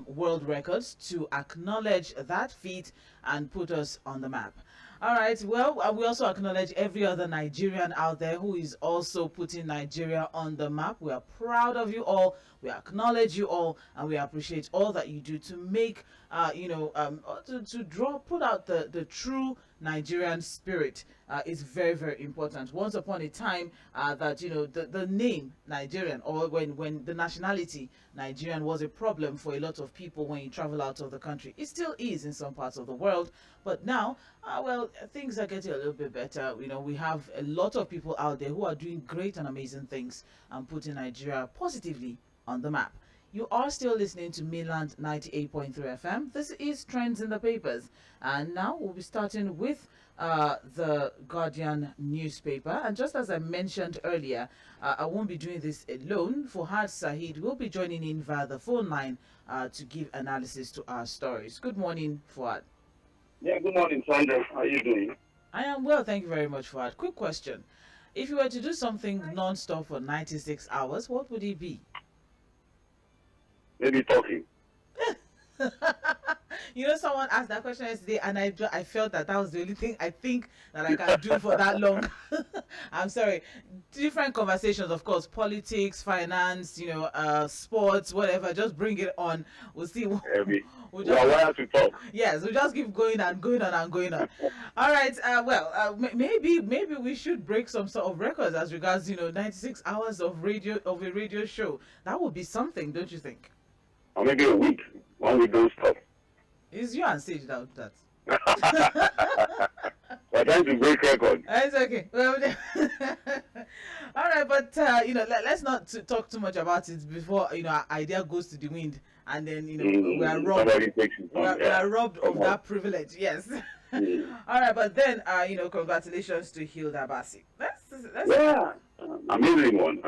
world records to acknowledge that feat and put us on the map. All right. Well, we also acknowledge every other Nigerian out there who is also putting Nigeria on the map. We are proud of you all. We acknowledge you all, and we appreciate all that you do to make, put out the true Nigerian spirit. Is very, very important. Once upon a time, that the name Nigerian, or when the nationality Nigerian was a problem for a lot of people when you travel out of the country. It still is in some parts of the world, but now, things are getting a little bit better. We have a lot of people out there who are doing great and amazing things and putting Nigeria positively on the map. You are still listening to Mainland 98.3 FM. This is Trends in the Papers. And now we'll be starting with the Guardian newspaper. And just as I mentioned earlier, I won't be doing this alone. FUAD SAHEED will be joining in via the phone line to give analysis to our stories. Good morning, FUAD. Yeah, good morning, Sandra. How are you doing? I am well, thank you very much, FUAD. Quick question. If you were to do something non-stop for 96 hours, what would it be? Maybe talking. Someone asked that question yesterday, and I felt that was the only thing I think that I can do for that long. I'm sorry. Different conversations, of course, politics, finance, sports, whatever. Just bring it on. We'll see. We'll just to talk. Yes, we'll just keep going and going on and going on. All right. Maybe we should break some sort of records as regards 96 hours of a radio show. That would be something, don't you think? Or maybe a week. 1 week don't stop. It's you and Sage that. We're trying to break records. It's okay. Well, all right, but let's not talk too much about it before our idea goes to the wind, and then we are robbed. We are robbed of that privilege. Yes. All right, but then congratulations to Hilda Bassi. Yeah. Amazing one.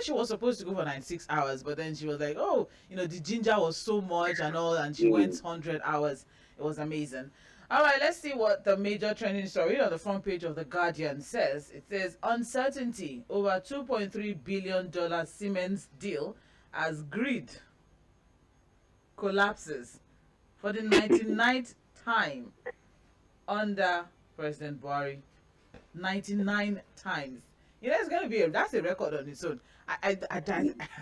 She was supposed to go for 96 hours, but then she was like, the ginger was so much and all, and she went 100 hours. It was amazing. All right, let's see what the major trending story on the front page of The Guardian says. It says, uncertainty over $2.3 billion Siemens deal as grid collapses for the 99th time under President Buhari. 99 times. It's going to be that's a record on its own. I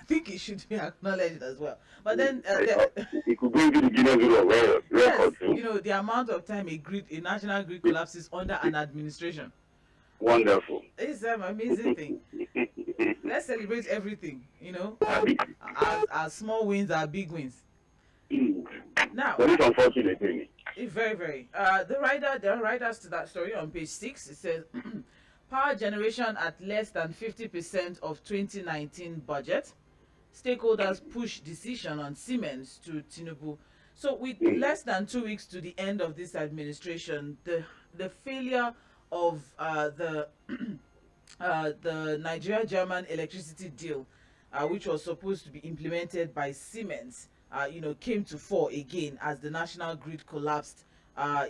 think it should be acknowledged as well. But then it could bring to the Guinness Book of Records. Yes, the amount of time a national grid collapses under an administration. Wonderful. It's an amazing thing. Let's celebrate everything. Our small wins are big wins. Now, but it's unfortunate, isn't it? Very, very. There are writers to that story on page 6. It says, power generation at less than 50% of 2019 budget. Stakeholders push decision on Siemens to Tinubu. So with less than 2 weeks to the end of this administration, the failure of the Nigeria-German electricity deal, which was supposed to be implemented by Siemens, came to fore again as the national grid collapsed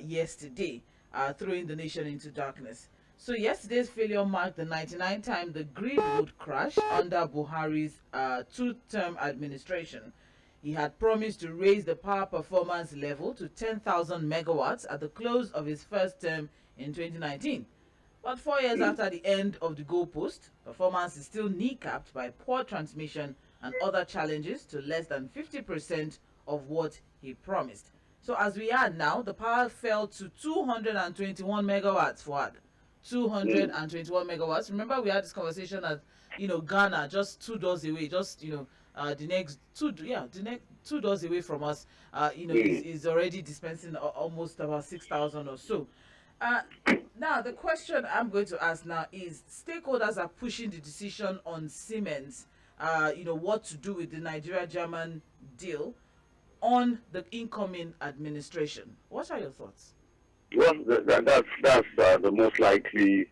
yesterday, throwing the nation into darkness. So yesterday's failure marked the 99th time the grid would crash under Buhari's two-term administration. He had promised to raise the power performance level to 10,000 megawatts at the close of his first term in 2019. But 4 years after the end of the goalpost, performance is still kneecapped by poor transmission and other challenges to less than 50% of what he promised. So as we are now, the power fell to 221 megawatts for 221 megawatts. Remember, we had this conversation at Ghana, just 2 doors away, just the next 2 doors away from us, is already dispensing almost about 6,000 or so. Now the question I'm going to ask now is, stakeholders are pushing the decision on Siemens, what to do with the Nigeria-German deal on the incoming administration. What are your thoughts? Well, that's the most likely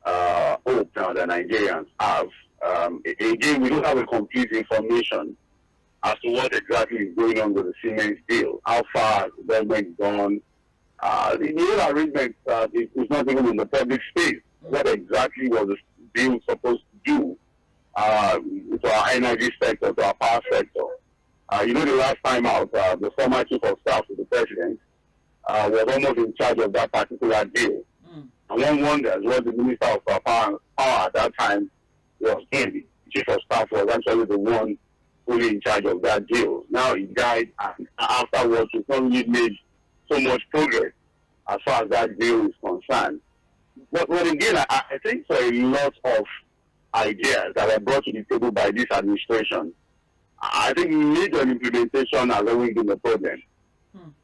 hope now that Nigerians have. Again, we don't have a complete information as to what exactly is going on with the Siemens deal. How far has the government gone? The whole arrangement is not even in the public space. What exactly was the deal supposed to do to our energy sector, to our power sector? The last time out, the former chief of staff to the president was almost in charge of that particular deal. Mm. And one wonders what the Minister of Power at that time was doing. The chief of staff was actually the one fully in charge of that deal. Now he died, and afterwards we've not really made so much progress as far as that deal is concerned. But again, I think for a lot of ideas that were brought to the table by this administration, I think major implementation has always been the problem.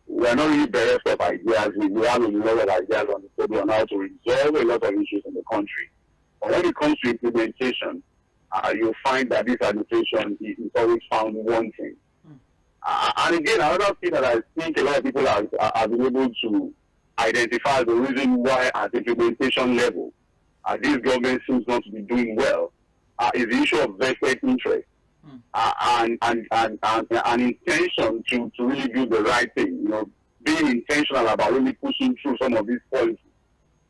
We're not really bereft of ideas. We have a lot of ideas on the table on how to resolve a lot of issues in the country. But when it comes to implementation, you'll find that this administration is always found wanting. And again, another thing that I think a lot of people have been able to identify the reason why at the implementation level this government seems not to be doing well is the issue of vested interest and intention to really do the right thing. Being intentional about really pushing through some of these policies.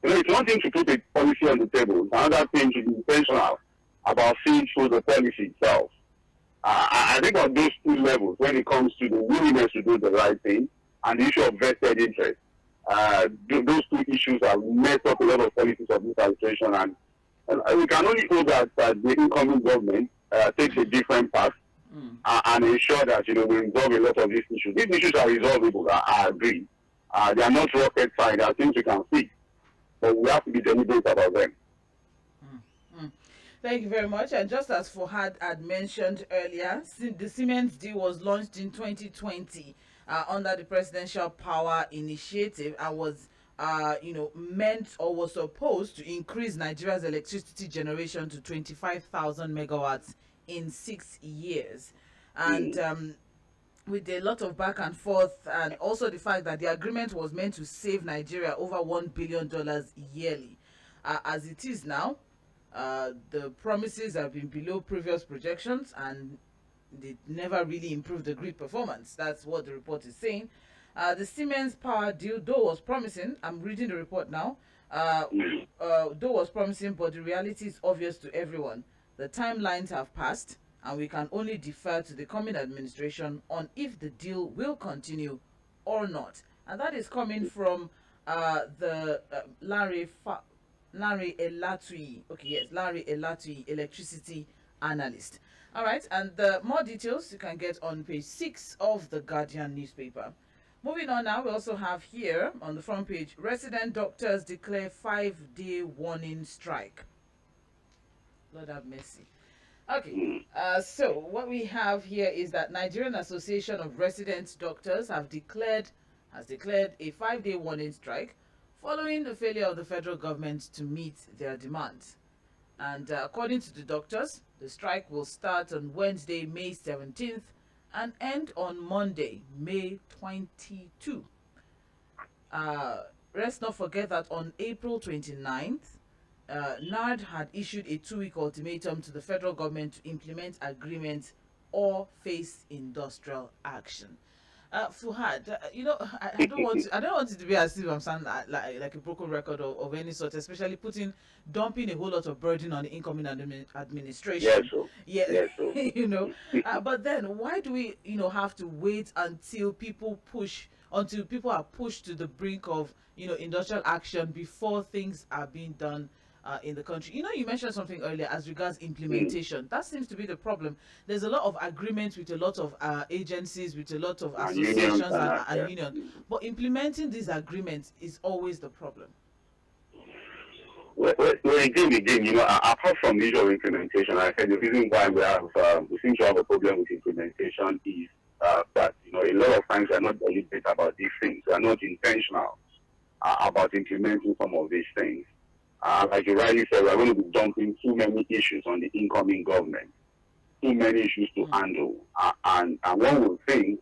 It's one thing to put a policy on the table. It's another thing to be intentional about seeing through the policy itself. I think on those two levels, when it comes to the willingness to do the right thing and the issue of vested interest, those two issues have messed up a lot of policies of this administration, and we can only hope that the incoming government takes a different path and ensure that we resolve a lot of these issues. These issues are resolvable. I agree. They are not rocket science. They are things we can fix, but we have to be deliberate about them. Thank you very much. And just as FUAD had mentioned earlier, the cement deal was launched in 2020 under the Presidential Power Initiative and was, meant or was supposed to increase Nigeria's electricity generation to 25,000 megawatts in 6 years. And with a lot of back and forth, and also the fact that the agreement was meant to save Nigeria over $1 billion yearly. As it is now, the promises have been below previous projections, and they never really improved the grid performance. That's what the report is saying. The Siemens power deal, though was promising, I'm reading the report now, though was promising, but the reality is obvious to everyone. The timelines have passed, and we can only defer to the coming administration on if the deal will continue or not. And that is coming from the Larry Elatui. Okay, yes, Larry Elatui, electricity analyst. All right, and the more details you can get on page 6 of the Guardian newspaper. Moving on now, we also have here on the front page, resident doctors declare 5-day warning strike. Lord have mercy. Okay, so what we have here is that Nigerian Association of Resident Doctors has declared a 5-day warning strike following the failure of the federal government to meet their demands. And according to the doctors, the strike will start on Wednesday, May 17th and end on Monday, May 22. Let's not forget that on April 29th, NARD had issued a 2-week ultimatum to the federal government to implement agreements or face industrial action. FUAD, I don't want it to be as if I'm sounding like a broken record of any sort, especially dumping a whole lot of burden on the incoming administration. Yes, so. But then why do we, have to wait until people are pushed to the brink of, industrial action before things are being done in the country? You mentioned something earlier as regards implementation. That seems to be the problem. There's a lot of agreements with a lot of agencies, with a lot of associations and unions, but implementing these agreements is always the problem. Well, again, apart from the issue of implementation, I said the reason why we seem to have a problem with implementation is that a lot of times we are not deliberate about these things. We are not intentional about implementing some of these things. Like you rightly said, we're going to be dumping too many issues on the incoming government, too many issues to handle. And one would think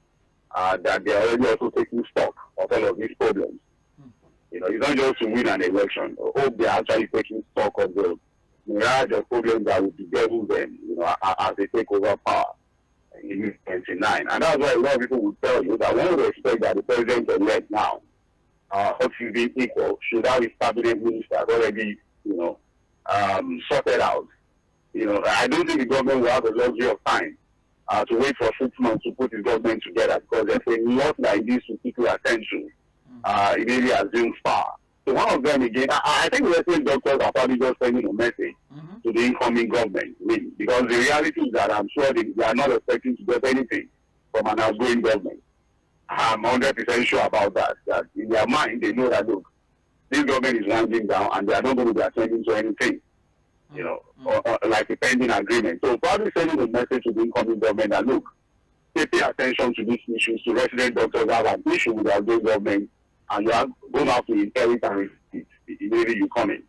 that they are already also taking stock of all of these problems. It's not just to win an election. I hope they're actually taking stock of the myriad of problems that will bedevil them, as they take over power in 29. And that's why a lot of people will tell you that one would expect that the president-elect now, all things being equal, should have his cabinet ministers already, sorted out. I don't think the government will have the luxury of time to wait for 6 months to put his government together because there's a lot like this to people attention. It really assumes far. So one of them again, I think the same doctors are probably just sending a message to the incoming government, really, because the reality is that I'm sure they are not expecting to get anything from an outgoing government. I'm 100% sure about that. That in their mind, they know that look, this government is winding down, and they are not going to be attending to anything, or like a pending agreement. So probably sending a message to the incoming government that look, pay attention to these issues. To resident doctors have an issue with the outgoing government, and you are going to have to inherit and repeat immediately you come in.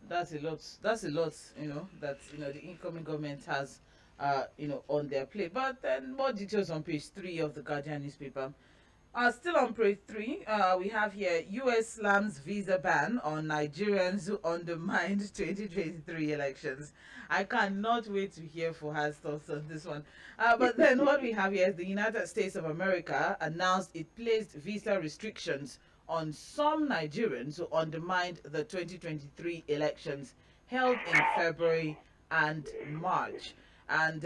That's a lot. That's a lot, that the incoming government has on their plate. But then more details on page 3 of the Guardian newspaper. Still on page 3, we have here US slams visa ban on Nigerians who undermined 2023 elections. I cannot wait to hear Fuad's thoughts on this one. But then what we have here is the United States of America announced it placed visa restrictions on some Nigerians who undermined the 2023 elections held in February and March. And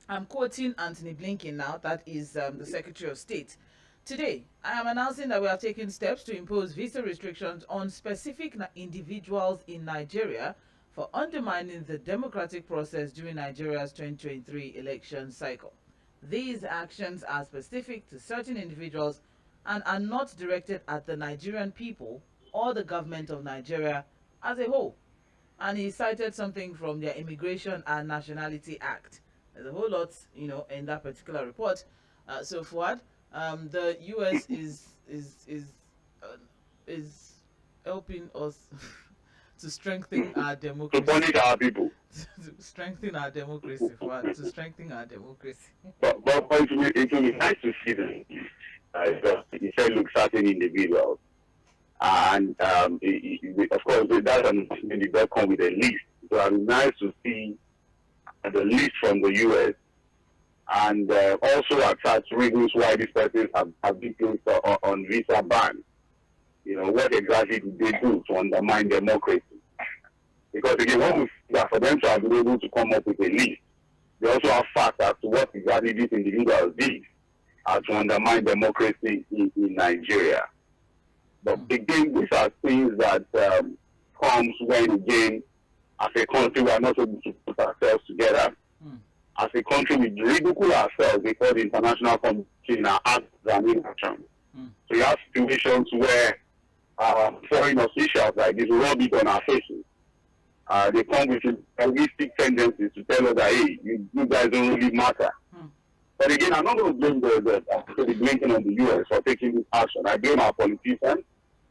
I'm quoting Anthony Blinken now, that is the Secretary of State. Today, I am announcing that we are taking steps to impose visa restrictions on specific individuals in Nigeria for undermining the democratic process during Nigeria's 2023 election cycle. These actions are specific to certain individuals and are not directed at the Nigerian people or the government of Nigeria as a whole. And he cited something from their Immigration and Nationality Act. There's a whole lot, in that particular report. So Fuad, the U.S. is helping us to strengthen our democracy. To punish our people. To strengthen our democracy, Fuad. To strengthen our democracy. But it will be nice to see them. He said, look, certain individuals. And of course, that announcement does come with a list. So it would be nice to see the list from the U.S. and also attach reasons why these persons have been placed on visa ban. What exactly did they do to undermine democracy? Because again, when we see that for them to have been able to come up with a list, they also have facts as to what exactly these individuals did to undermine democracy in Nigeria. But again, these are things that comes when, again, as a country, we are not able to put ourselves together. As a country, we ridicule ourselves before the international community in our acts and inaction. So you have situations where foreign officials like this rub it on our faces. They come with egoistic tendencies to tell us that, hey, you guys don't really matter. But again, I'm not going to blame the Blinken on the U.S. for taking this action. I blame our politicians.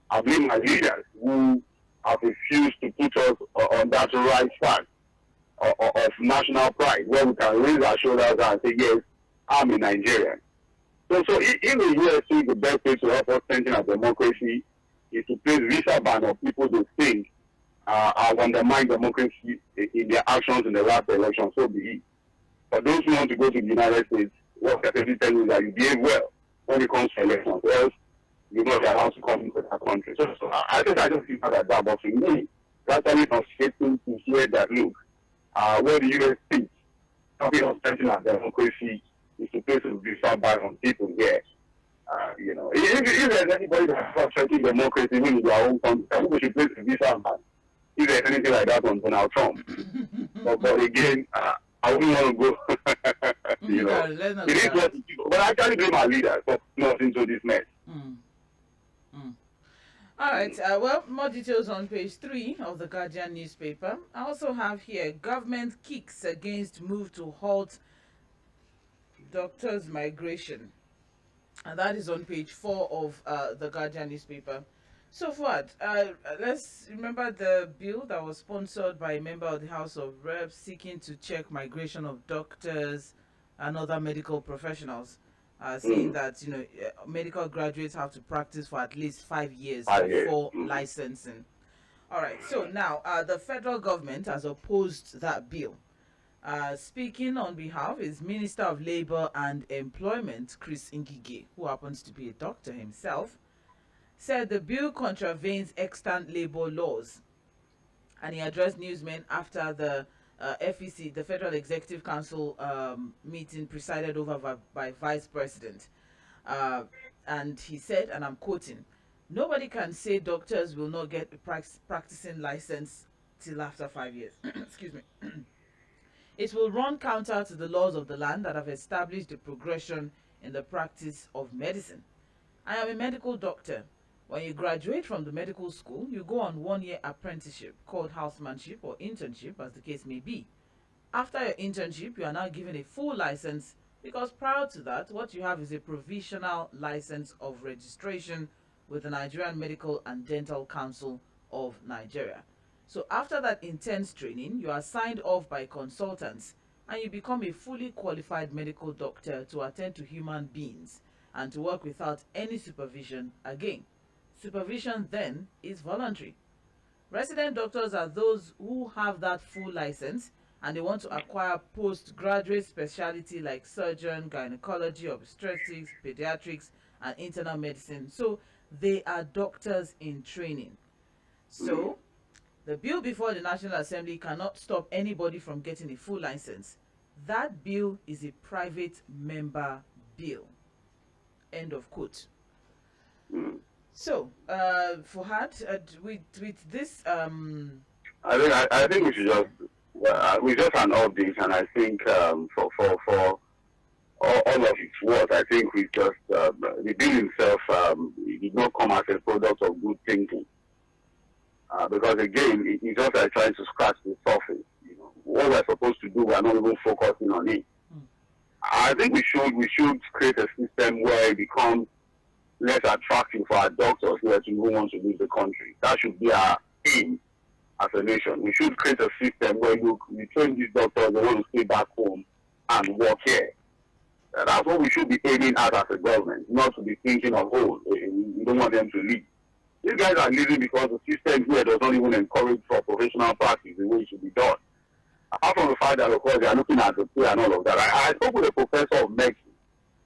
I blame our leaders who have refused to put us on that right track of national pride, where we can raise our shoulders and say, yes, I'm a Nigerian. So in the U.S., the best way to help us strengthen our democracy is to place visa ban on people they think have undermined democracy in their actions in the last election, so be it. For those who want to go to the United States, what I can tell you is that you behave well when it comes to elections, else you're not allowed to come into that country. So I think I just think that, but for me, that's only frustrating to hear that, look, where the U.S. thinks talking of strengthening our democracy is to place a visa ban on people here. If there's anybody that has strengthening democracy even in their own country, I think we should place a visa ban. If there's anything like that on Donald Trump. but again, I wouldn't want to go. It is what it is. But I actually blame our leaders for not into this mess. All right. Well, more details on page 3 of the Guardian newspaper. I also have here government kicks against move to halt doctors' migration, and that is on page 4 of the Guardian newspaper. So Fuad, let's remember the bill that was sponsored by a member of the House of Reps seeking to check migration of doctors and other medical professionals, saying that medical graduates have to practice for at least 5 years before licensing. All right. So now the federal government has opposed that bill. Speaking on behalf is Minister of Labor and Employment Chris Ngige, who happens to be a doctor himself, said the bill contravenes extant labor laws. And he addressed newsmen after the FEC, the Federal Executive Council meeting presided over by Vice President. Uh, and he said, and I'm quoting, "Nobody can say doctors will not get a practicing license till after 5 years." Excuse me. "It will run counter to the laws of the land that have established the progression in the practice of medicine. I am a medical doctor. When you graduate from the medical school, you go on 1-year apprenticeship called housemanship or internship, as the case may be. After your internship, you are now given a full license, because prior to that, what you have is a provisional license of registration with the Nigerian Medical and Dental Council of Nigeria. So after that intense training, you are signed off by consultants and you become a fully qualified medical doctor to attend to human beings and to work without any supervision again. Supervision then is voluntary. Resident doctors are those who have that full license and they want to acquire postgraduate specialty like surgeon, gynecology, obstetrics, pediatrics, and internal medicine. So they are doctors in training. So the bill before the National Assembly cannot stop anybody from getting a full license. That bill is a private member bill." End of quote. So, FUAD, with this, I think we should just we just an update, and I think for all of its worth, I think we just the bill itself it did not come as a product of good thinking, because again it's just like trying to scratch the surface. You know, what we're supposed to do, we're not even focusing on it. I think we should create a system where it becomes less attractive for our doctors who want to leave the country. That should be our aim as a nation. We should create a system where you train these doctors, they want to stay back home and work here. That's what we should be aiming at as a government, not to be thinking of, oh, we don't want them to leave. These guys are leaving because the system here does not even encourage for professional practice the way it should be done. Apart from the fact that, of course, they are looking at the pay and all of that. I spoke with a professor of medicine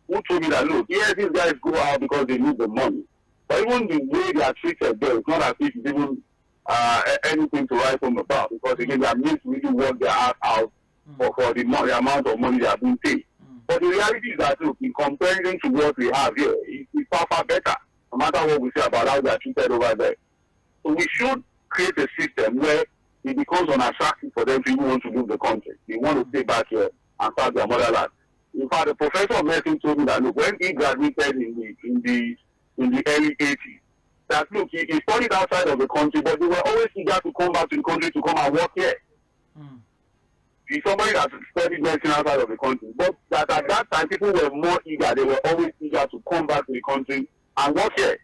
who told me that, look, yes, these guys go out because they need the money. But even the way they are treated there, it's not as if it's even anything to write home about. Because, again, they are made to really work their ass out for the amount of money they are being paid. But the reality is that, look, in comparison to what we have here, it's far, far better, no matter what we say about how they are treated over there. So we should create a system where it becomes unattractive for them to even want to leave the country. They want to stay back here and start their motherland. In fact, the professor of medicine told me that, look, when he graduated in the early 80s, that, look, he studied outside of the country, but they were always eager to come back to the country to come and work here. He's somebody that studied medicine outside of the country, but that at that time people were more eager. They were always eager to come back to the country and work here.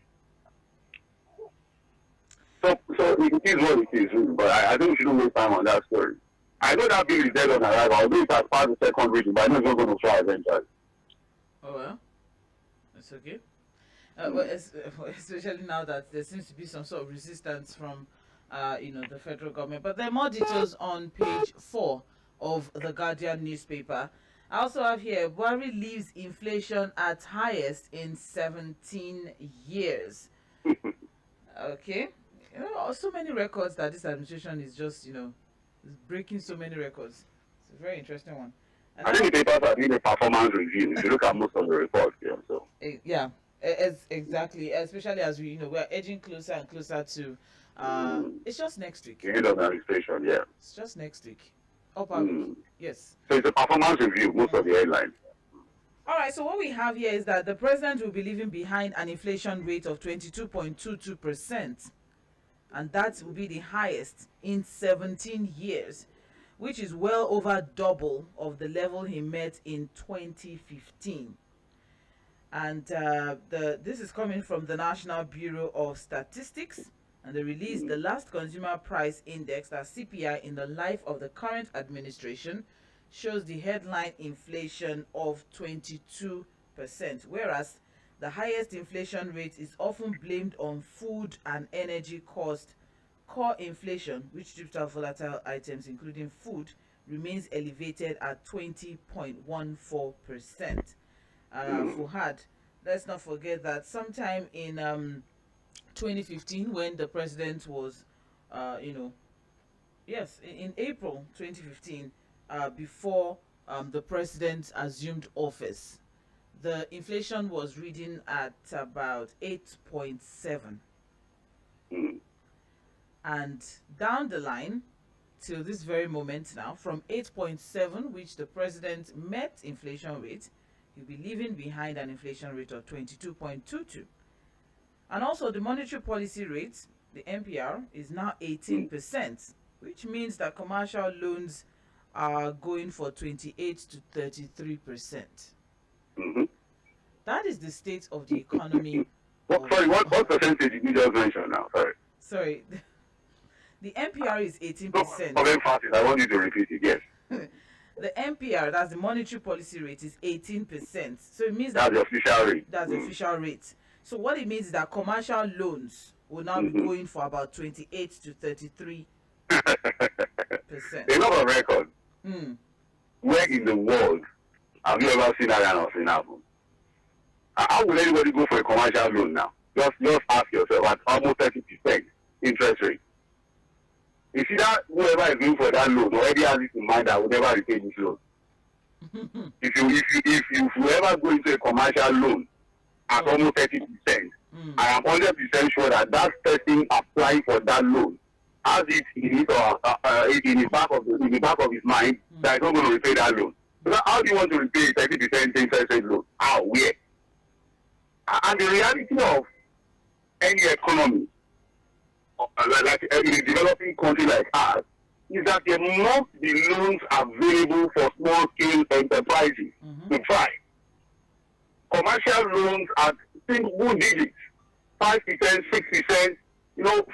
So it is what it is, but I think we shouldn't waste time on that story. I know that bill is dead on arrival, although it has passed the second reading, but I know it's not going to fly eventually. Oh well, that's okay. Well, especially now that there seems to be some sort of resistance from, the federal government. But there are more details on page 4 of the Guardian newspaper. I also have here, Buhari leaves inflation at highest in 17 years. Okay. So many records that this administration is just, is breaking so many records. It's a very interesting one. And I think the papers are doing a performance review. If you look at most of the reports here, so. Yeah, exactly. Especially as we're edging closer and closer to. It's just next week. The end of the administration, yeah. It's just next week. Up our week. Yes. So it's a performance review, most of the headlines. All right, so what we have here is that the president will be leaving behind an inflation rate of 22.22%. And that will be the highest in 17 years, which is well over double of the level he met in 2015. And this is coming from the National Bureau of Statistics, and they released the last consumer price index, that CPI, in the life of the current administration, shows the headline inflation of 22%, whereas the highest inflation rate is often blamed on food and energy cost. Core inflation, which strips out volatile items including food, remains elevated at 20.14%. FUAD, let's not forget that sometime in 2015, when the president was, Yes, in April 2015, before the president assumed office, the inflation was reading at about 8.7. Mm. And down the line, till this very moment now, from 8.7, which the president met inflation rate, he'll be leaving behind an inflation rate of 22.22. And also the monetary policy rate, the MPR, is now 18%, which means that commercial loans are going for 28 to 33%. Mm-hmm. That is the state of the economy. Sorry, what percentage did you just mention now? Sorry. Sorry, the MPR is No, 18%. for emphasis, I want you to repeat it. Yes. The MPR, that's the monetary policy rate, is 18%. So it means That's that the official rate. that's the official rate. So what it means is that commercial loans will now be going for about 28 to 33%. A lot of records. Mm. Where in the world have you ever seen that kind of thing happen? How would anybody go for a commercial loan now? Just ask yourself, at almost 30% interest rate. You see that whoever is going for that loan already has it in mind that will never repay this loan. If you ever go into a commercial loan at almost 30%, I am 100% sure that that person applying for that loan has it in it or in the back of his mind that he's not going to repay that loan. So how do you want to repay 30% interest rate loan? How? Where? And the reality of any economy, like in a developing country like ours, is that there must be loans available for small-scale enterprises to thrive. Commercial loans at single digits, 5%, 6%,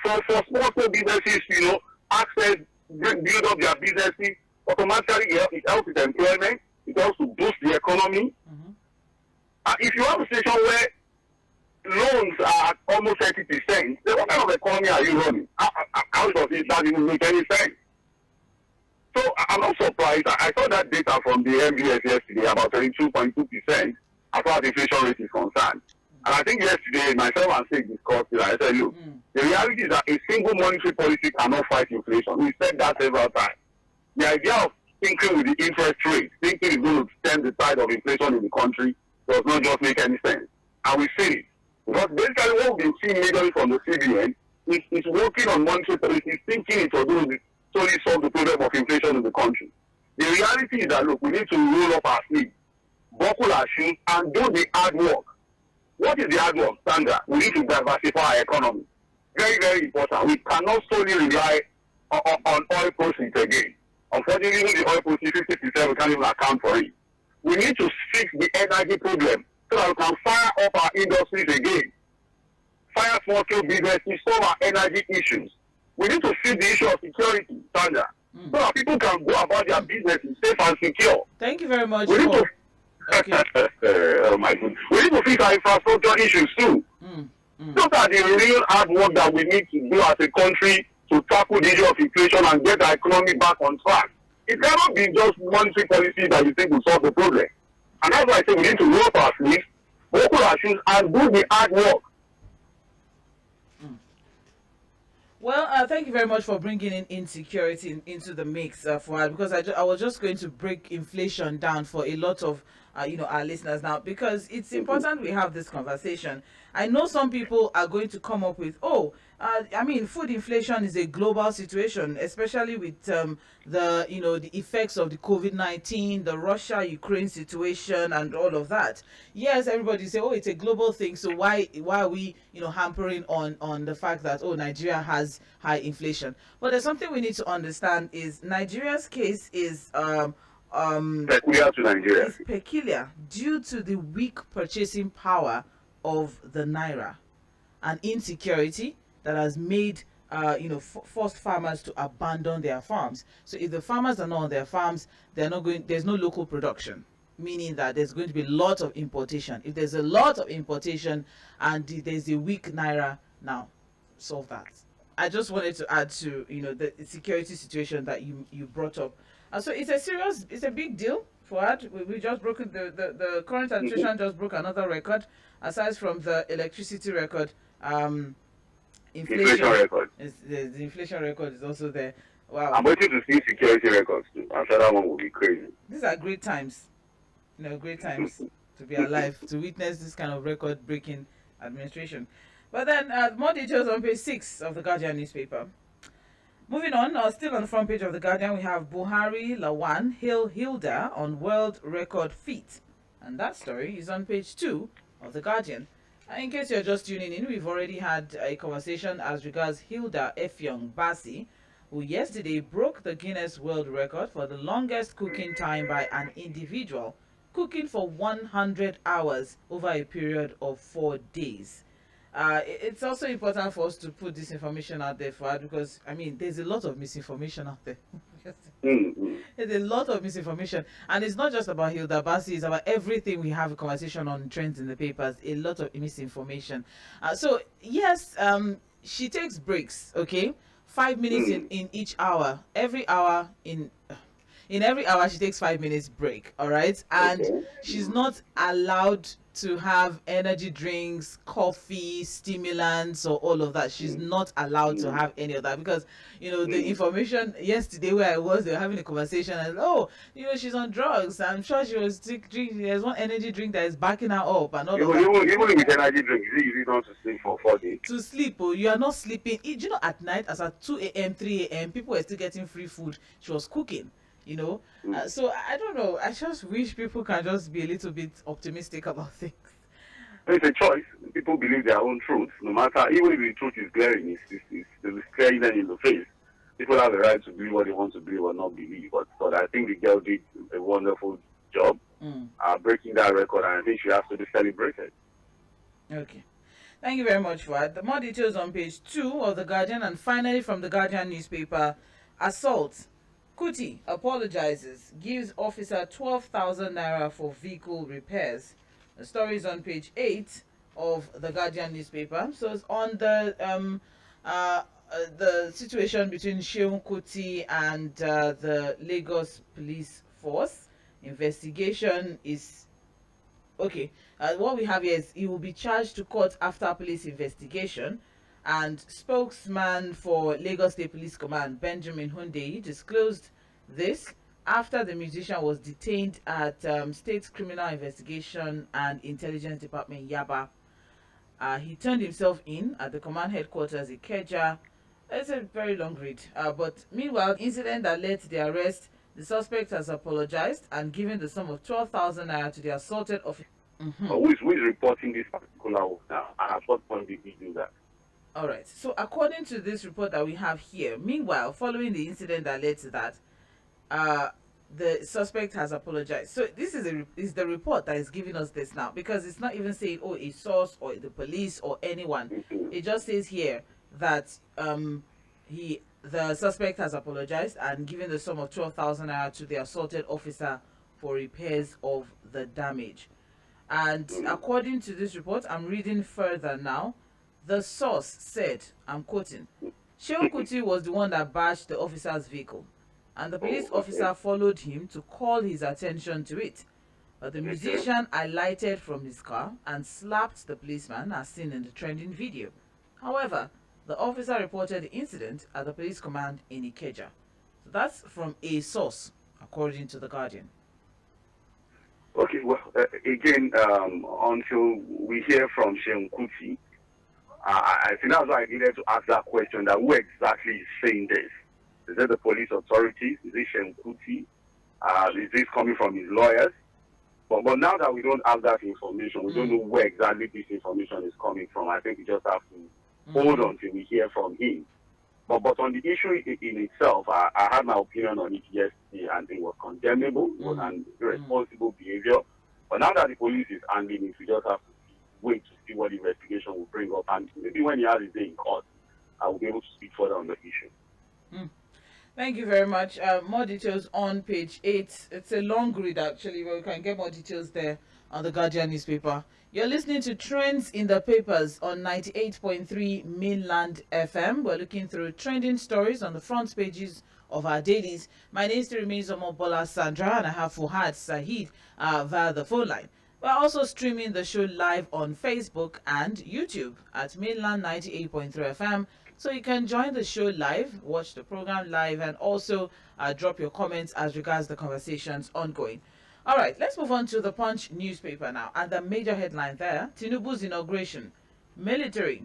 for small-scale businesses, access, build up their businesses, automatically it helps with employment, it helps to boost the economy. If you have a situation where loans are at almost 30%, then what kind of economy are you running? How does it not even make any sense? So I'm not surprised. I saw that data from the MBS yesterday, about 32.2% as far as inflation rate is concerned. And I think yesterday, myself and Sig discussed it. I said, look, the reality is that a single monetary policy cannot fight inflation. We said that several times. The idea of thinking with the interest rate, thinking is going to stem the tide of inflation in the country, does not just make any sense. And we see it. Because basically what we've been seeing majorly from the CBN is working on monetary policy, thinking it will solely solve the problem of inflation in the country. The reality is that, look, we need to roll up our sleeves, buckle our shoes, and do the hard work. What is the hard work, Sandra? We need to diversify our economy. Very, very important. We cannot solely rely on oil proceeds again. Unfortunately, even the oil proceeds, 50%, we can't even account for it. We need to fix the energy problem so that we can fire up our industries again. Fire small-scale businesses, solve our energy issues. We need to fix the issue of security, Sandra, so that people can go about their businesses safe and secure. Thank you very much. We need to Okay. oh my goodness. We need to fix our infrastructure issues too. Those are the real hard work that we need to do as a country to tackle the issue of inflation and get our economy back on track. It cannot be just monetary policy that you think will solve the problem. And that's why I say we need to roll up our sleeves, buckle our shoes, and do the hard work. Well, thank you very much for bringing in insecurity into the mix, FUAD, because I was just going to break inflation down for a lot of our listeners now, because it's important we have this conversation. I know some people are going to come up with, food inflation is a global situation, especially with the effects of the COVID-19, the Russia-Ukraine situation, and all of that. Yes, everybody say, it's a global thing. So why are we hampering on the fact that Nigeria has high inflation? But there's something we need to understand is Nigeria's case is Peculiar to Nigeria. It's peculiar due to the weak purchasing power of the naira and insecurity that has made forced farmers to abandon their farms. So if the farmers are not on their farms, there's no local production, meaning that there's going to be a lot of importation. If there's a lot of importation and there's a weak naira, now solve that. I just wanted to add to the security situation that you brought up. So it's a big deal for us. We just broken the current administration just broke another record. Aside from the electricity record, inflation record. The inflation record is also there. Wow. I'm waiting to see security records too. I'm sure that one will be crazy. These are great times. Great times to be alive, to witness this kind of record-breaking administration. But then, more details on page 6 of the Guardian newspaper. Moving on, still on the front page of the Guardian, we have Buhari Lawan hail Hilda on world record feat. And that story is on page 2 of the Guardian. In case you're just tuning in, we've already had a conversation as regards Hilda Efyong Basi, who yesterday broke the Guinness World Record for the longest cooking time by an individual, cooking for 100 hours over a period of 4 days. It's also important for us to put this information out there, FUAD, because, I mean, there's a lot of misinformation out there. There's a lot of misinformation. And it's not just about Hilda Basi, it's about everything we have a conversation on trends in the papers. A lot of misinformation. So, yes, she takes breaks, okay? 5 minutes in each hour. Every hour in every hour she takes 5 minutes break, all right? And she's not allowed to have energy drinks, coffee, stimulants, or all of that. She's not allowed to have any of that because, the information yesterday where I was, they were having a conversation and, she's on drugs. I'm sure she was drinking. There's one energy drink that is backing her up and all of that. Even with energy drink, is it easy not to sleep for 4 days? To sleep, you are not sleeping. At night, as at 2 a.m., 3 a.m., people were still getting free food. She was cooking. So I don't know. I just wish people can just be a little bit optimistic about things. It's a choice. People believe their own truth, no matter, even if the truth is glaring, it's staring them in the face. People have the right to believe what they want to believe or not believe. But I think the girl did a wonderful job breaking that record, and I think she has to be celebrated. Okay. Thank you very much, Fuad. The more details on page 2 of The Guardian, and finally from The Guardian newspaper, assault. Kuti apologizes, gives officer 12,000 naira for vehicle repairs. The story is on page 8 of The Guardian newspaper. So it's on the situation between Sheun Kuti and the Lagos police force. Investigation is okay. What we have here is he will be charged to court after police investigation. And spokesman for Lagos State Police Command, Benjamin Hundeyi, disclosed this after the musician was detained at State Criminal Investigation and Intelligence Department, Yaba. He turned himself in at the command headquarters, Ikeja. It's a very long read. But meanwhile, the incident that led to the arrest, the suspect has apologized and given the sum of 12,000 naira to the assaulted officer. Who is reporting this particular work now? And at what point did he do that? All right. So according to this report that we have here, meanwhile, following the incident that led to that, the suspect has apologized. So this is the report that is giving us this now, because it's not even saying, a source or the police or anyone. It just says here that the suspect has apologized and given the sum of 12,000 naira to the assaulted officer for repairs of the damage. And according to this report, I'm reading further now. The source said, I'm quoting, Sheun Kuti was the one that bashed the officer's vehicle, and the police officer followed him to call his attention to it. But the musician alighted from his car and slapped the policeman, as seen in the trending video. However, the officer reported the incident at the police command in Ikeja. So that's from a source, according to The Guardian. Okay, well, again, until we hear from Sheun Kuti, I think that's why I needed to ask that question, that who exactly is saying this? Is it the police authorities? Is it Sheun Kuti? Is this coming from his lawyers? But now that we don't have that information, we don't know where exactly this information is coming from. I think we just have to hold on till we hear from him. But on the issue in itself, I had my opinion on it yesterday, and it was condemnable. It was an irresponsible behavior. But now that the police is handling it, we just have to wait to see what the investigation will bring up. And maybe when he has his day in court, I will be able to speak further on the issue. Thank you very much. More details on page 8. It's a long read, actually, but we can get more details there on The Guardian newspaper. You're listening to Trends in the Papers on 98.3 Mainland FM. We're looking through trending stories on the front pages of our dailies. My name still remains OMOBOLA Sandra, and I have FUAD SAHEED via the phone line. We're also streaming the show live on Facebook and YouTube at Mainland 98.3 FM. So you can join the show live, watch the program live, and also drop your comments as regards the conversations ongoing. All right, let's move on to the Punch newspaper now. And the major headline there, Tinubu's inauguration. Military,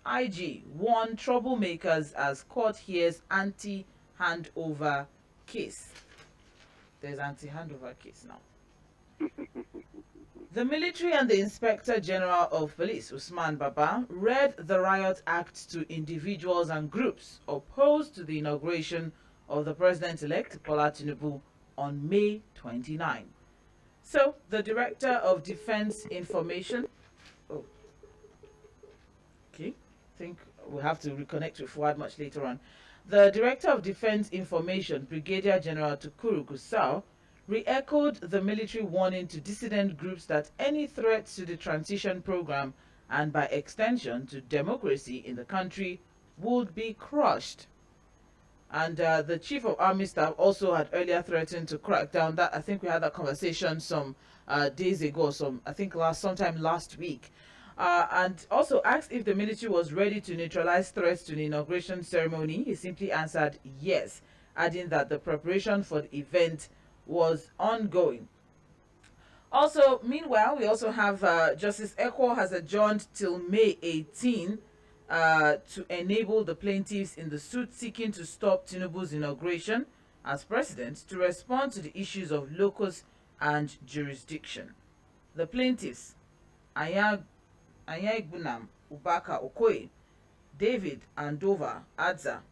IG warn troublemakers as court hears anti-handover case. There's anti-handover case now. The military and the Inspector General of Police, Usman Baba, read the Riot Act to individuals and groups opposed to the inauguration of the President-elect Bola Tinubu on May 29. So, the Director of Defense Information... Oh, okay. I think we'll have to reconnect with FUAD much later on. The Director of Defense Information, Brigadier General Tukuru Gusau, re-echoed the military warning to dissident groups that any threat to the transition program and by extension to democracy in the country would be crushed. And the Chief of Army Staff also had earlier threatened to crack down. That I think we had that conversation some days ago, sometime last week. And also asked if the military was ready to neutralize threats to the inauguration ceremony. He simply answered yes, adding that the preparation for the event was ongoing. Also, meanwhile, we also have Justice Ekwo has adjourned till May 18 to enable the plaintiffs in the suit seeking to stop Tinubu's inauguration as president to respond to the issues of locus and jurisdiction. The plaintiffs, Anyagbunam Ubaka Okoye, David Andova Adza,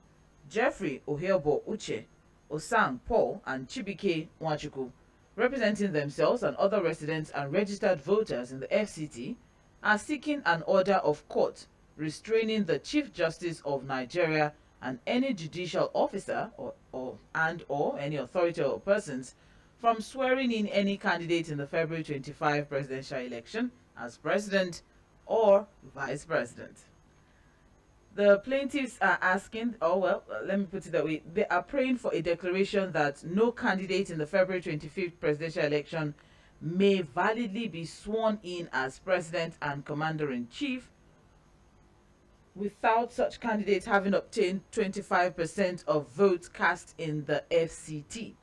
Jeffrey Ohelbo Uche, Osang Paul, and Chibike Nwachukwu, representing themselves and other residents and registered voters in the FCT, are seeking an order of court restraining the Chief Justice of Nigeria and any judicial officer or any authority or persons from swearing in any candidate in the February 25 presidential election as president or vice president. The plaintiffs are asking, let me put it that way, they are praying for a declaration that no candidate in the February 25th presidential election may validly be sworn in as president and commander-in-chief without such candidates having obtained 25% of votes cast in the FCT.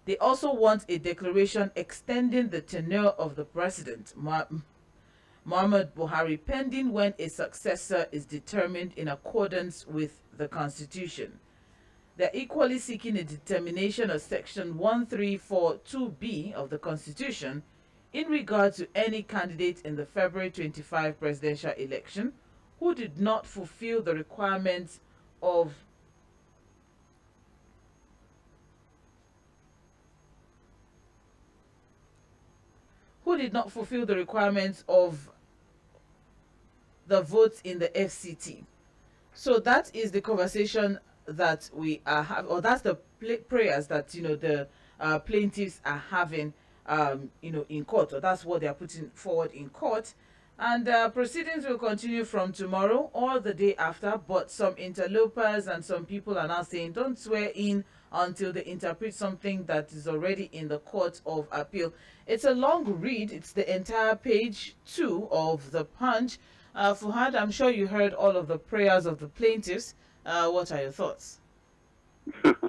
They also want a declaration extending the tenure of the president, Muhammad Buhari, pending when a successor is determined in accordance with the Constitution. They're equally seeking a determination of Section 1342B of the Constitution in regard to any candidate in the February 25 presidential election who did not fulfill the requirements of the votes in the FCT. So that is the conversation that we are having, or that's the prayers that the plaintiffs are having in court, or that's what they are putting forward in court. And proceedings will continue from tomorrow or the day after, but some interlopers and some people are now saying don't swear in until they interpret something that is already in the Court of Appeal. It's a long read. It's the entire page 2 of the Punch. Fuhad, I'm sure you heard all of the prayers of the plaintiffs. What are your thoughts?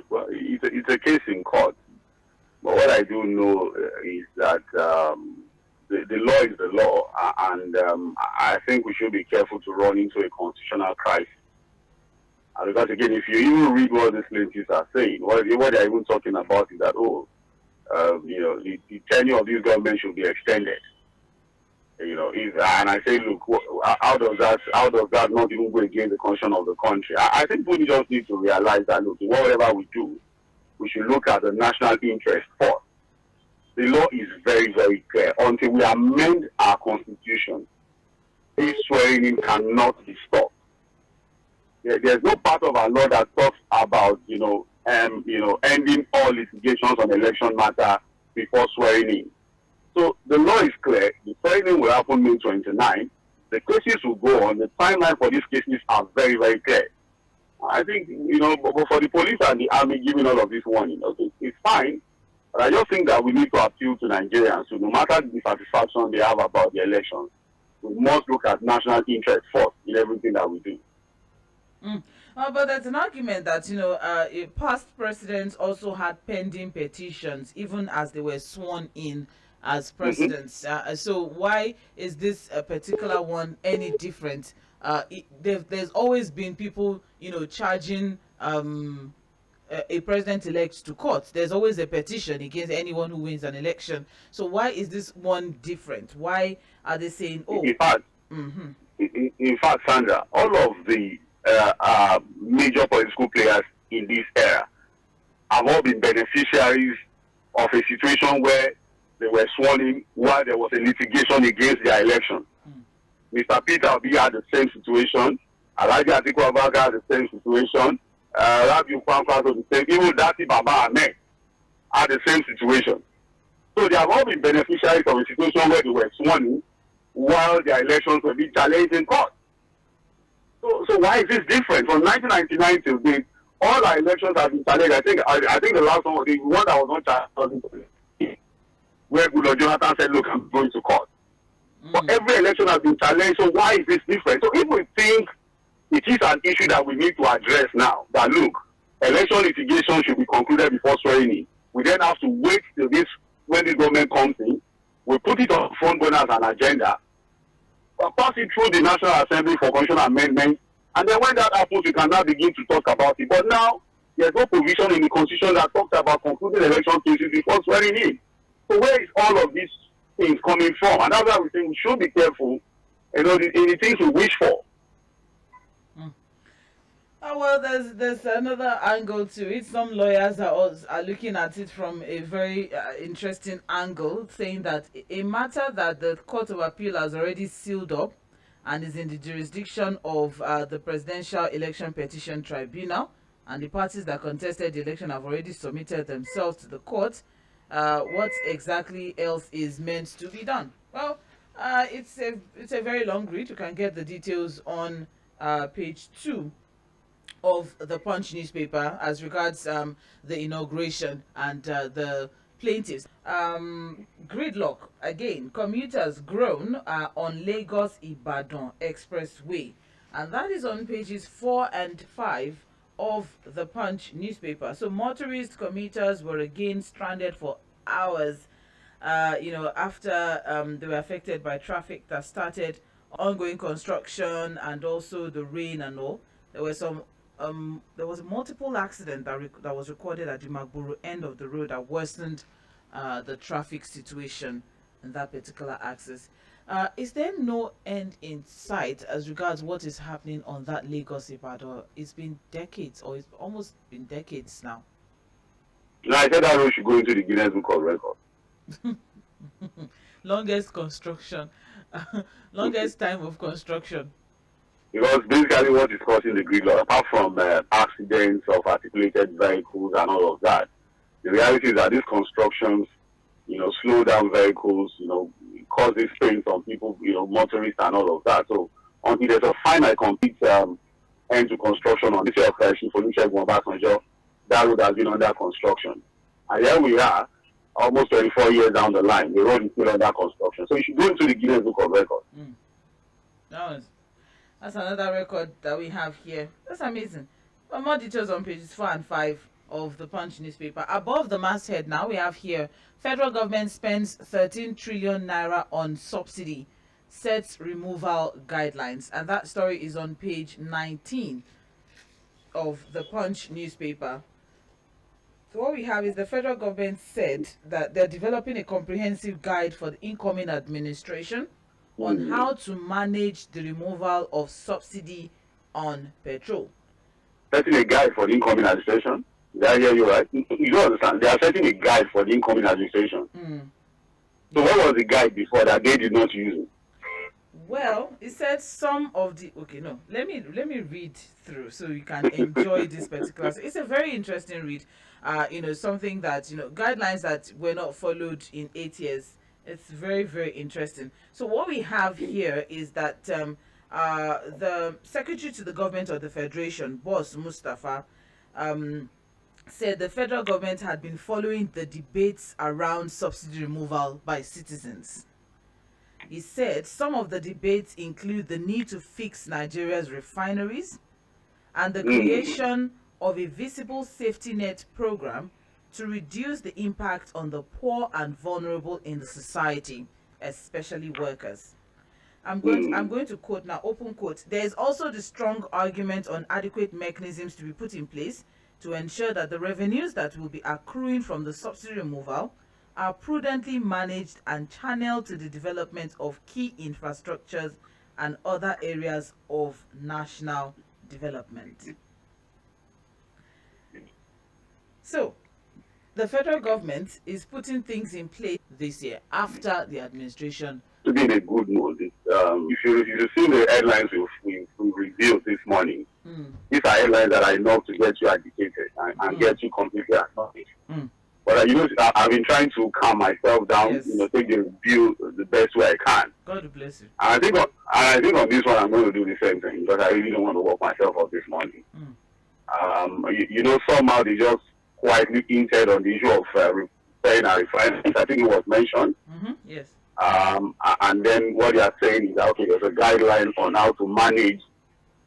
Well, it's a case in court. But what I do know is that the law is the law, and I think we should be careful to run into a constitutional crisis. Because again, if you even read what these plaintiffs are saying, what they're even talking about is that, the tenure of this government should be extended. And I say, look, how does that not even go against the constitution of the country? I think we just need to realize that, look, whatever we do, we should look at the national interest first. The law is very, very clear. Until we amend our constitution, this swearing in cannot be stopped. There's no part of our law that talks about, ending all litigations on election matter before swearing in. So the law is clear. The swearing in will happen May 29. The cases will go on. The timeline for these cases are very, very clear. I think, but for the police and the army giving all of this warning, okay, it's fine. But I just think that we need to appeal to Nigerians. So no matter the satisfaction they have about the elections, we must look at national interest first in everything that we do. Mm. But there's an argument that past presidents also had pending petitions even as they were sworn in as Mm-hmm. presidents. So why is this particular one any different? There's always been people charging a president-elect to court. There's always a petition against anyone who wins an election. So why is this one different? Why are they saying, oh, In fact, mm-hmm, in fact, Sandra, all of the major political players in this era have all been beneficiaries of a situation where they were sworn in while there was a litigation against their election. mm, Mr. Peter Obi had the same situation. Alhaji Atiku Abubakar had the same situation. Rabiu Kwankwaso the same. Even Dati Baba Ahmed had the same situation. So they have all been beneficiaries of a situation where they were sworn in while their elections were being challenged in court. So why is this different? From 1999 till date, all our elections have been challenged. I think the last one, the one that was not challenged, where Goodluck Jonathan said, "Look, I'm going to court." But every election has been challenged. So why is this different? So if we think it is an issue that we need to address now, that look, election litigation should be concluded before swearing in. We then have to wait till this when the government comes in. We put it on front burner as an agenda, pass it through the National Assembly for constitutional amendment, and then when that happens, we can now begin to talk about it. But now, there's no provision in the Constitution that talks about concluding election cases before swearing in. So where is all of these things coming from? And that's why we think we should be careful, in the things we wish for. Oh, well, there's another angle to it. Some lawyers are looking at it from a very interesting angle, saying that a matter that the Court of Appeal has already sealed up and is in the jurisdiction of the Presidential Election Petition Tribunal, and the parties that contested the election have already submitted themselves to the court. What exactly else is meant to be done? Well, it's a very long read. You can get the details on page 2 of the Punch newspaper as regards the inauguration and the plaintiffs. Gridlock again. Commuters groan on Lagos Ibadan Expressway, and that is on pages 4 and 5 of the Punch newspaper. So motorist commuters were again stranded for hours. After they were affected by traffic that started ongoing construction and also the rain and all. There was a multiple accident that was recorded at the Magboro end of the road that worsened the traffic situation in that particular axis. Is there no end in sight as regards what is happening on that Lagos Ibadan? It's been decades, or it's almost been decades now. No, I said that road should go into the Guinness Book of Records. Longest construction, longest time of construction. Because basically what is causing the gridlock, apart from accidents of articulated vehicles and all of that, the reality is that these constructions, slow down vehicles, causes pain on people, motorists and all of that. So until there's a finite complete end to construction on this operation for that road has been under construction. And here we are, almost 24 years down the line, the road is still under construction. So you should go into the Guinness Book of Records. That's another record that we have here. That's amazing. But more details on pages 4 and 5 of the Punch newspaper. Above the masthead now, we have here, federal government spends 13 trillion naira on subsidy, sets removal guidelines. And that story is on page 19 of the Punch newspaper. So what we have is the federal government said that they're developing a comprehensive guide for the incoming administration on how to manage the removal of subsidy on petrol. Setting a guide for the incoming administration? Did I hear you right? You don't understand. They are setting a guide for the incoming administration. So what was the guide before that they did not use it? Well, it said some of the let me read through so you can enjoy this particular. It's a very interesting read. Something that guidelines that were not followed in 8 years. It's very, very interesting. So what we have here is that the Secretary to the Government of the Federation, Boss Mustafa, said the federal government had been following the debates around subsidy removal by citizens. He said some of the debates include the need to fix Nigeria's refineries and the creation of a visible safety net program to reduce the impact on the poor and vulnerable in the society, especially workers. I'm going to quote now, open quote. There is also the strong argument on adequate mechanisms to be put in place to ensure that the revenues that will be accruing from the subsidy removal are prudently managed and channeled to the development of key infrastructures and other areas of national development. So, the federal government is putting things in place this year after the administration. To be in a good mood. If you see the headlines we revealed this morning, these are headlines that I know to get you agitated and get you completely acknowledged. But I've been trying to calm myself down, Yes. Take the review the best way I can. God bless you. And I think on this one I'm going to do the same thing because I really don't want to work myself up this morning. Somehow they just quietly hinted on the issue of repairing and refining. I think it was mentioned. Yes. And then what they are saying is that, okay, there's a guideline on how to manage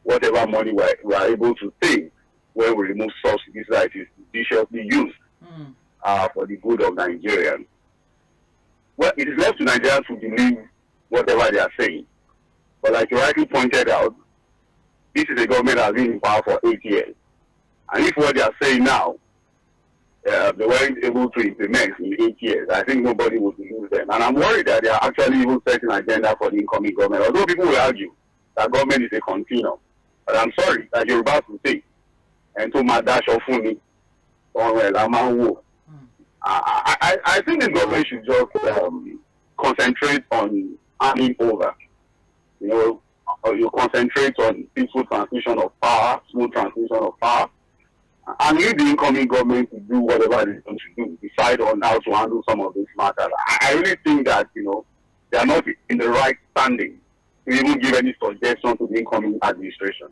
whatever money we are able to save when we remove subsidies that is judiciously used for the good of Nigerians. Well, it is left to Nigerians to believe whatever they are saying. But like you rightly pointed out, this is a government that has been in power for 8 years. And if what they are saying now, they weren't able to implement in 8 years, I think nobody would believe them. And I'm worried that they are actually even setting an agenda for the incoming government. Although people will argue that government is a continuum. But I'm sorry that you're about to say, and to my dash of funny, I think the government should just concentrate on handing over. You concentrate on peaceful transmission of power, smooth transmission of power, and leave the incoming government to do whatever they want to do, decide on how to handle some of these matters. I really think that, they are not in the right standing to even give any suggestion to the incoming administration.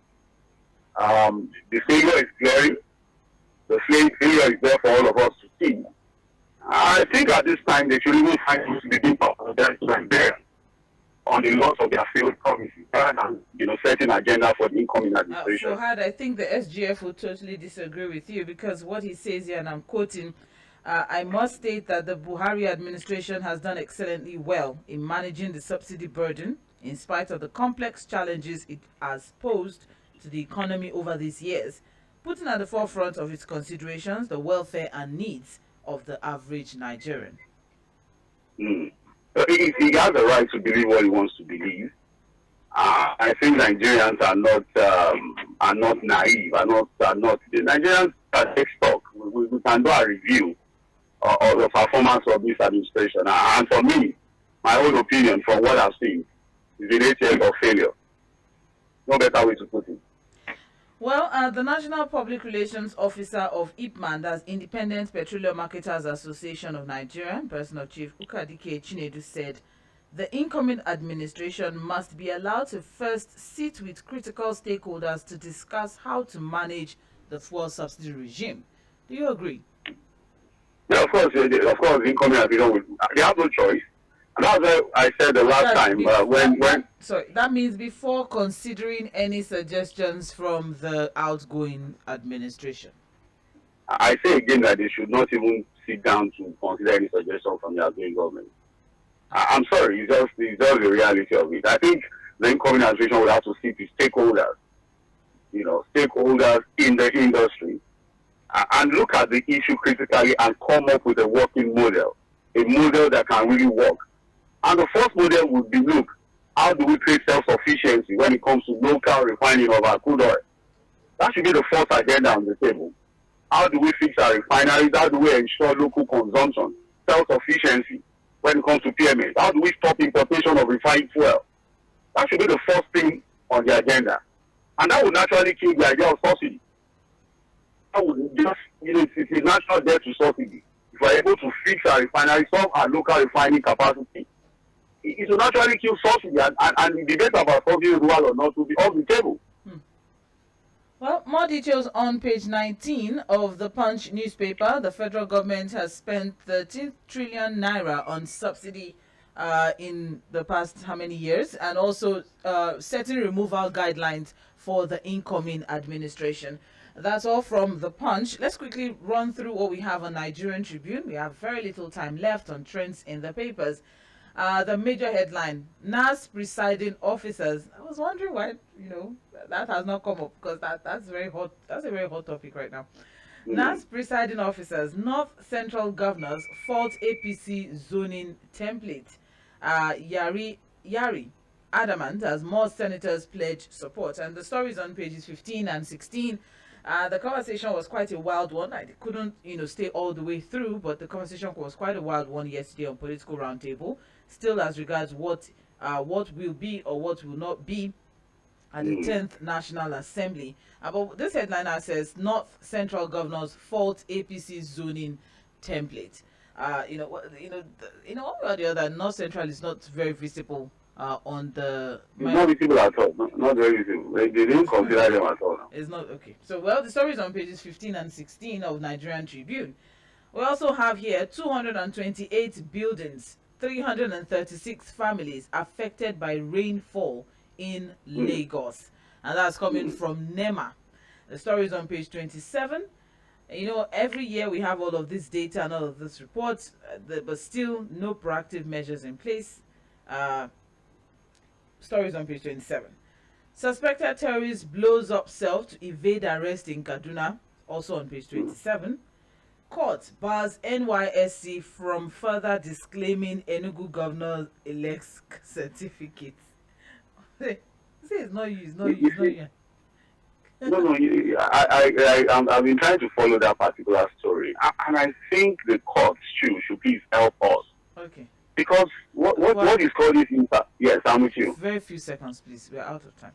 The failure is glaring. The failure is there for all of us to see. I think at this time they should even find to the deep of there on the loss of their failed promises and setting agenda for the incoming administration. FUAD, I think the SGF will totally disagree with you because what he says here, and I'm quoting, I must state that the Buhari administration has done excellently well in managing the subsidy burden in spite of the complex challenges it has posed to the economy over these years, putting at the forefront of its considerations the welfare and needs of the average Nigerian. He has the right to believe what he wants to believe. I think Nigerians are not naive. The Nigerians take stock. We can do a review of the performance of this administration. And for me, my own opinion from what I've seen is the 8 years of failure. No better way to put it. Well, the National Public Relations Officer of IPMAN, that's Independent Petroleum Marketers Association of Nigeria, personal chief Ukadike Chinedu, said the incoming administration must be allowed to first sit with critical stakeholders to discuss how to manage the fuel subsidy regime. Do you agree? Yeah, of course, the incoming administration they have no choice. And that's why I said the last time Sorry, that means before considering any suggestions from the outgoing administration. I say again that they should not even sit down to consider any suggestion from the outgoing government. I'm sorry, it's just the reality of it. I think the incoming administration will have to sit with stakeholders, stakeholders in the industry, and look at the issue critically and come up with a working model, a model that can really work. And the first model would be, look, how do we create self-sufficiency when it comes to local refining of our crude oil? That should be the first agenda on the table. How do we fix our refineries? How do we ensure local consumption, self-sufficiency when it comes to PMS? How do we stop importation of refined fuel? That should be the first thing on the agenda. And that would naturally kill the idea of subsidy. That would just, it's a natural death to subsidy. If we're able to fix our refineries, solve our local refining capacity, it will naturally kill subsidy, and the debate about subsidy renewal or not will be off the table. Well, more details on page 19 of the Punch newspaper. The federal government has spent 13 trillion naira on subsidy in the past how many years, and also setting removal guidelines for the incoming administration. That's all from The Punch. Let's quickly run through what we have on Nigerian Tribune. We have very little time left on trends in the papers. The major headline, NAS presiding officers. I was wondering why, that has not come up, because that's very hot. That's a very hot topic right now. NAS presiding officers, North Central governors fault APC zoning template. Yari adamant as more senators pledge support. And the stories on pages 15 and 16. The conversation was quite a wild one. I couldn't, stay all the way through, but the conversation was quite a wild one yesterday on Political Roundtable. Still, as regards what will be or what will not be at the 10th National Assembly. But this headliner says North Central governors fault APC zoning template. One way or the other, North Central is not very visible on the. It's not visible at all. Not very visible. They didn't consider them at all. It's not okay. So, the story is on pages 15 and 16 of Nigerian Tribune. We also have here 228 buildings, 336 families affected by rainfall in Lagos, and that's coming from NEMA. The story is on page 27. Every year we have all of this data and all of this reports, but still no proactive measures in place. Stories on page 27. Suspected terrorist blows up self to evade arrest in Kaduna, also on page 27. Court bars NYSC from further disclaiming Enugu governor elect's certificate. Say it's not you, it's not you, it's not you. No, I've been trying to follow that particular story, and I think the courts should please help us. Okay. Because what is called this impact? Yes, I'm with you. Very few seconds, please. We're out of time.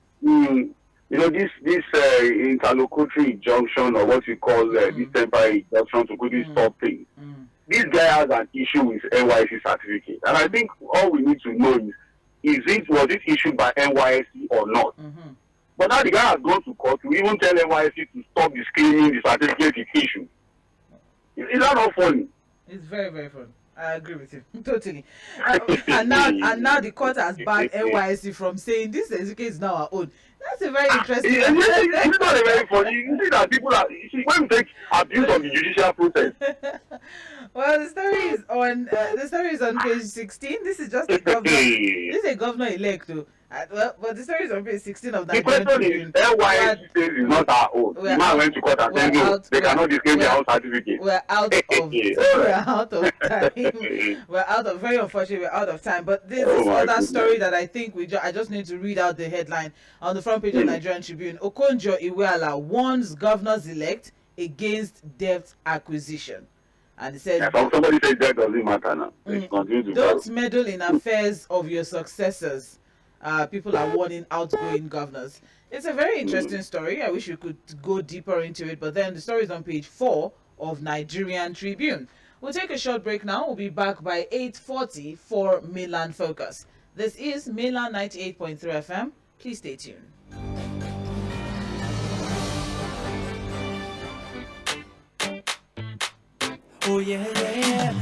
This interlocutory injunction, or what we call this temporary injunction to quickly stop things. This guy has an issue with NYSC certificate, and I think all we need to know was it issued by NYSC or not? But now the guy has gone to court to even tell NYSC to stop disclaiming the certificate he issued. Is that not funny? It's very, very funny. I agree with you totally. And now the court has banned NYSC from saying this certificate is now our own. That's a very interesting. It's not a very funny. You see that people are. When we take abuse of the judicial process. Well, the story is on page 16. This is just a governor. This is a governor elect, though. But the story is on page 16 of that. The question is, NYSC says it's not our own. The man went to court and said no, they cannot disclaim their own certificate. We're out of time. Very unfortunately, we're out of time. But this is another story that I think I just need to read out the headline on the front page of Nigerian Tribune. Okonjo-Iweala warns governors-elect against debt acquisition. And he said, somebody said that doesn't matter now. Don't meddle in affairs of your successors. People are warning outgoing governors. It's a very interesting story. I wish we could go deeper into it, but then the story is on page 4 of Nigerian Tribune. We'll take a short break now. We'll be back by 8:40 for Mainland Focus. This is Mainland 98.3 FM. Please stay tuned. Oh yeah, yeah.